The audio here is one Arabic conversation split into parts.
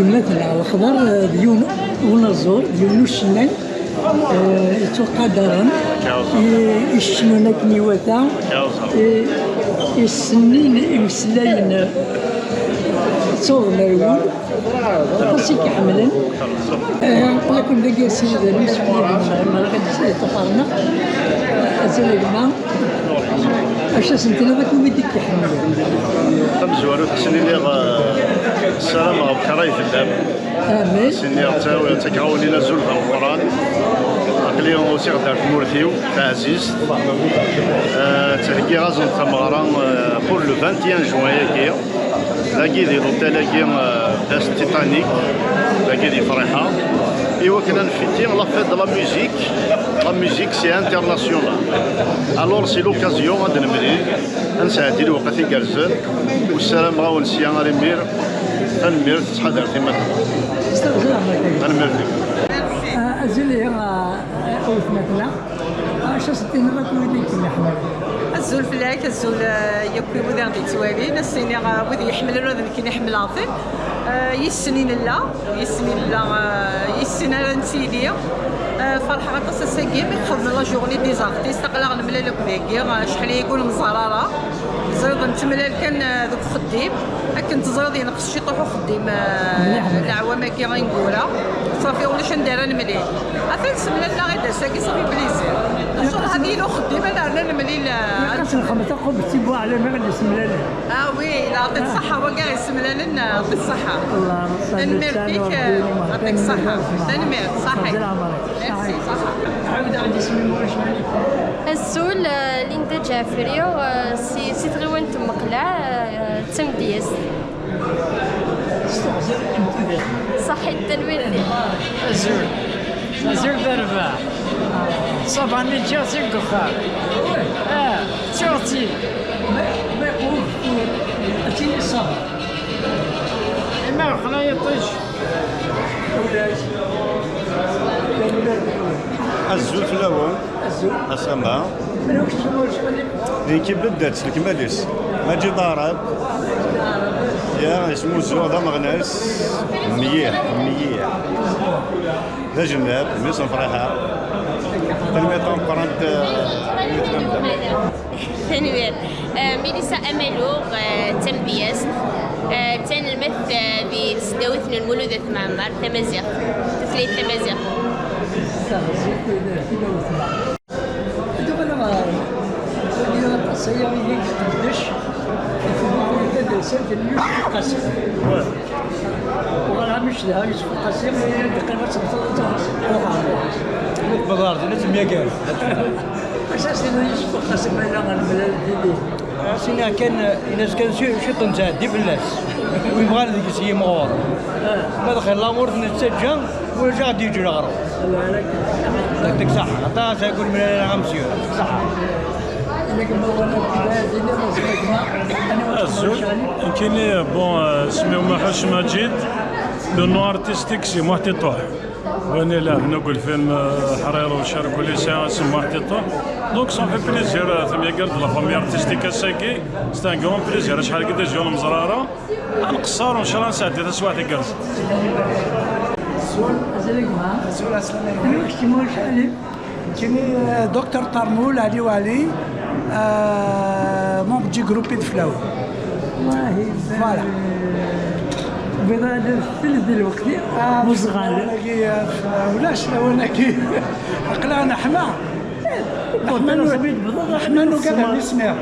مثلا الخضر ديون ونزور ديون الشنان يتقدرن يشنون كنيوتا السنين يمسلاين صور مريول تقصي كحملا ولكن ذاك السيد يوسف ما كان تفارنا أزال الماء أشا سنتنا ذاك ويديك كحملا تمزوارو تسني لي السلام أو كراي في الدم آمين سني تاوي تكعوني نزول في القرآن اليوم aussi غدار في مورثيو عزيز تهكي غازون تمغران pour le 21 juin ياكي لاكي دي لوتيل داس تيتانيك لاكي دي فرحة إيوا كنا نفيتي لا فيت دو لا ميوزيك سي انترناسيونال الور سي لوكازيون غادي نمري نساعدي الوقت يكرزن والسلام غاون سيان ريمير تنمير تحضر تما تنمير أزل أوف مثلا أشا ستين راك ويديك محمد الزول فلاك الزول يكوي وذا غادي توالي نسيني وذا يحمل الوذا كي نحمل عاطي يسنين لا يسنين لا يسنين نسيدي فرحة غطاس الساقي خدنا لا جورني دي زارتيست قلا غنملا لك ذاكي شحال يقول مزرارة زيد نتملال كان ذوك خديم كنت زرادي نقص شي طوحو خديم العوامة كي غنقولها صافي ولاش ندير نملي عرفتي سملا لا غير ساقي صافي بليزير الشغل هذه لو خديمة لا نملي كاس الخمسة قبل تيبوا على ما غادي سملال وي لا عطيك الصحة هو كاع يسملا لنا عطيك الصحة الله نمير فيك يعطيك الصحة نمير صحي ميرسي صحة عاود عندي اسمي واش الزول ليندا جعفري سي تغيوان مقلع تمديس صحي التنوير الزول بربع صباح نجي سنقفا شرطي ما يقول أتيني الصبر ما خلا يطيش الزول في الاول السما كي بدات الكماليس ما جي ضارب يا اسمو الزول هذا مغناس مليح ذا جناب ميس فرحة تلميطون قرنت تنوير ميليسا أملو تنبيس تنمث بتسداوثن المولودة معمر تمازيغ تثليث تمازيغ وغنعمل مش ذا يوسف القاسم تقريبا 17 بضارتي لازم يقال اساسا يوسف القاسم انا غنملا الدين سينا كان الناس كان شي تنتعدي بالناس ويبغى هذيك الشيء مغور ما دخل لامور نتسجل ولا غادي يجي الغرب يعطيك صحة عطاها تقول من انا غنمشيو صحة الزول كاين بون سميو محوش مجيد لو نو ارتستيك سي محتي طوح وانا لا نقول فيلم حرير وشاركوا لي سي محتي طوح دونك صافي بليزير ثم يقرد لا فامي ارتستيك الساكي سي ان كرون بليزير شحال قد جاونا مزراره نقصر وان شاء الله نساعد هذا سواء تيقرز كايني دكتور طرمول علي والي مونك دي جروبي دفلاو والله فوالا بغا الثلث الوقت مزغال ولاش وانا كي قلانا حما حمانو كذا نسمع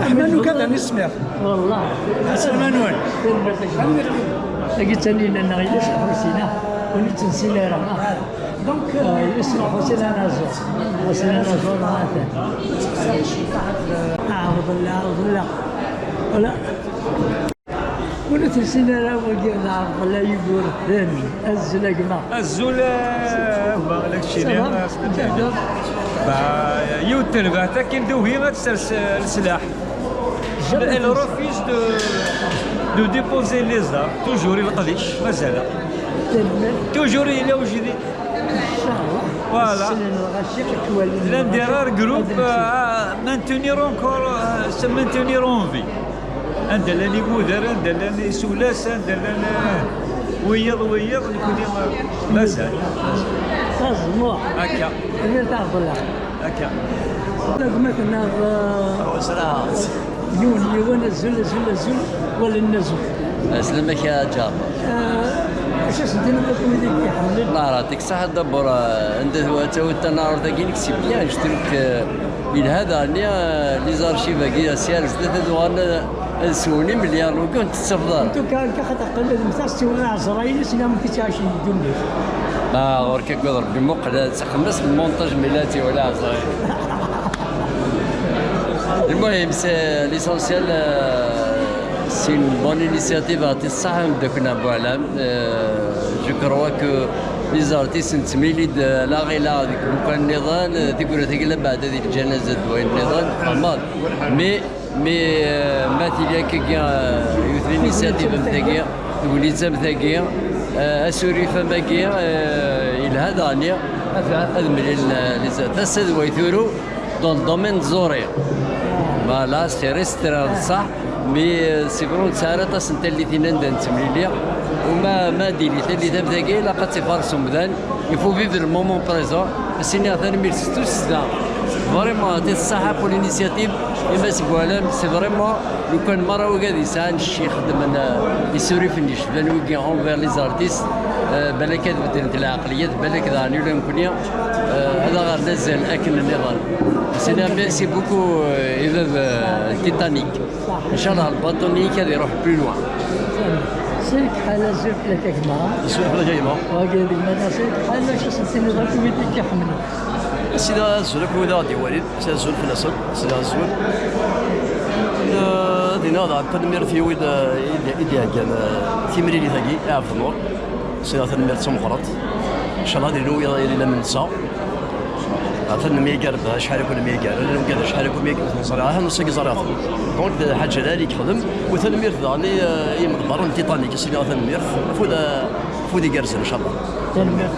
حمانو كذا نسمع والله حسن منون لقيت اني لنا غير حسينا ونتنسينا راه دونك اسمه حسين نازور حسين نازور عوض الله ولا ونتنسينا راه وقينا عوض الله يقول ثاني الزلقنا الزول بالك شي يوتن بعدا كاين دوهي ما تسرس السلاح elle refuse de déposer les armes toujours يلقديش مازال toujours il est وجدي voilà l'un des rares groupes à maintenir encore se maintenir en vie عندنا مودر، عندنا سولاس، عندنا ويض نكون مازال تزمو هكا اللي تعرف الله هكا. مثلا يوني ونزل زل ولا النزل اسلمك يا جابر. اش سنتين لكم هذيك يحمل الله يعطيك الصحة دبر انت تو النهار ذاك نكسي بيان جتلك من هذا لي زارشيف كي سير ثلاثة دوار سوني مليار لو كنت تستفضل. انتو كان كخطا قلد مساستي ولا عزرايل سينا ما كنتش عايشين الدنيا. غورك كضر بمقلة تخمس المونتاج ميلاتي ولا عزرايل. المهم سي ليسونسيال سي une bonne initiative artiste صح بدكنا بوعلام. جو كروا كو لي زارتيست نتميلي لا غير لا هذيك كان النضال تقول تقول بعد هذه الجنازه دوين النضال فهمت مي مثلا كي يوث لينيسياتيف نتاعي تقول لي تم تاعي اسوري فما كي الى هذا انيا هذا من لي زارتيست ويثوروا دون دومين زوري فوالا سي ريسترا صح مي سي فرون سارة سنت اللي تينان نتمليليا وما ديري اللي تم ذاكي لا قد تفارسوا مذان يفو فيفر المومون بريزون سيني ثاني ميرسي توس دا فريمون تي الصحة بور لينيسياتيف إما سبوالام سي فريمون لو كان مرة وقاد يسان شي خدم يسوري فينيش بان ويكي اونفير لي زارتيست بالك بدلت العقليات بالك ضاني ولا نكونيا هذا غير نزل اكل النظام سينا ميرسي بوكو إذا تيتانيك ان شاء الله الباطونيك هذا يروح بلو لوان. سلك حالة زرت لك كما السؤال هذا جاي ما وقال لي ما سلك حالة شو سنتين ذاك ويديك يحمل سيدا زولك وذا دي وليد سيدا زول في الأصل سيدا زول دينا هذا تنمير في ويد إيديا كان ثمري لي ثقي أعرف النور سيدا تنمير سمخرط إن شاء الله دينو يلا من الساعة عطلنا ميجار شحال يكون ميجار لأنه قال شحال يكون ميجار صراحة نص زرافة دونك حاجة لا اللي يخدم وثنمير ثاني يمضبر تيتانيك سيدا ثنمير فودي جرزن إن شاء الله تنمير